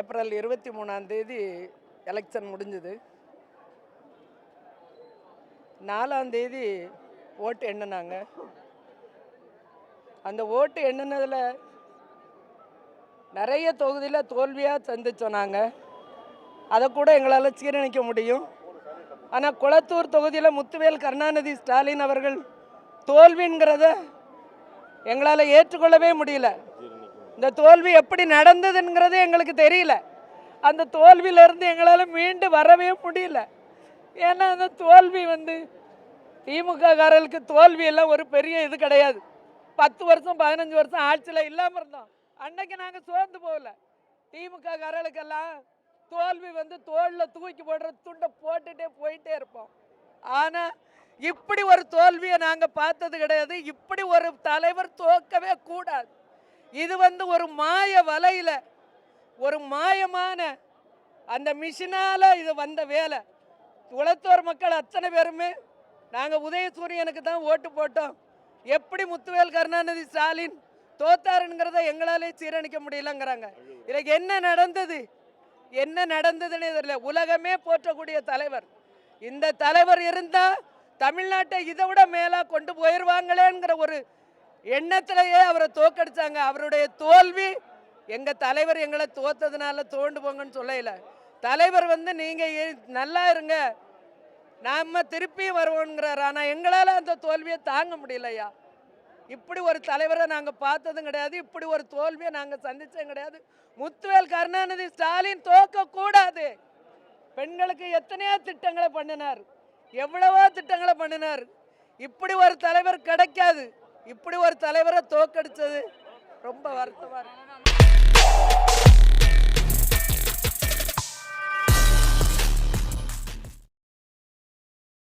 April 23 election முடிஞ்சது. 4 ஓட்டு எண்ணினாங்க. அந்த ஓட்டு எண்ணினதில் நிறைய தொகுதியில் தோல்வியாக சந்திச்சோம். நாங்கள் அதை கூட எங்களால் சீரணிக்க முடியும். ஆனால் குளத்தூர் தொகுதியில் முத்துவேல் கருணாநிதி ஸ்டாலின் அவர்கள் தோல்விங்கிறத எங்களால் ஏற்றுக்கொள்ளவே முடியல. இந்த தோல்வி எப்படி நடந்ததுங்கிறது எங்களுக்கு தெரியல. அந்த தோல்வியிலிருந்து எங்களால் மீண்டு வரவே முடியல. ஏன்னா அந்த தோல்வி திமுக காரர்களுக்கு தோல்வி எல்லாம் ஒரு பெரிய இது கிடையாது. 10 வருஷம் 15 வருஷம் ஆட்சியில் இல்லாமல் இருந்தோம். அன்னைக்கு நாங்கள் சோர்ந்து போகல. திமுக காரர்களுக்கெல்லாம் தோல்வி தோளில் தூக்கி போடுற துண்டை போட்டுட்டே போயிட்டே இருப்போம். ஆனால் இப்படி ஒரு தோல்வியை நாங்கள் பார்த்தது கிடையாது. இப்படி ஒரு தலைவர் தோக்கவே கூடாது. இது ஒரு மாய வலையில் ஒரு மாயமான அந்த மிஷினால் இது வந்த வேலை. குளத்தூர் மக்கள் அத்தனை பேருமே நாங்கள் உதயசூரியனுக்கு தான் ஓட்டு போட்டோம். எப்படி முத்துவேல் கருணாநிதி ஸ்டாலின் தோத்தாருங்கிறத எங்களாலே சீரணிக்க முடியலங்கிறாங்க. இதுக்கு என்ன நடந்ததுன்னு தெரியல. உலகமே போற்றக்கூடிய தலைவர். இந்த தலைவர் இருந்தால் தமிழ்நாட்டை இதை விட மேலே கொண்டு போயிடுவாங்களேங்கிற ஒரு எண்ணத்திலேயே அவரை தோக்கடிச்சாங்க. அவருடைய தோல்வி எங்கள் தலைவர் எங்களை தோத்ததுனால தோண்டு போங்கன்னு சொல்லல. தலைவர் நீங்கள் நல்லா இருங்க, நாம திருப்பியும் வருவோங்கிறார். ஆனால் எங்களால் அந்த தோல்வியை தாங்க முடியலையா. இப்படி ஒரு தலைவரை நாங்கள் பார்த்ததும் கிடையாது. இப்படி ஒரு தோல்வியை நாங்கள் சந்தித்ததும் கிடையாது. முத்துவேல் கருணாநிதி ஸ்டாலின் தோக்கக்கூடாது. பெண்களுக்கு எத்தனையோ திட்டங்களை பண்ணினார், எவ்வளவோ திட்டங்களை பண்ணினார். இப்படி ஒரு தலைவர் கிடைக்காது. இப்படி ஒரு தலைவரை தோக்கடிச்சது ரொம்ப வருத்தமாக இருக்கு.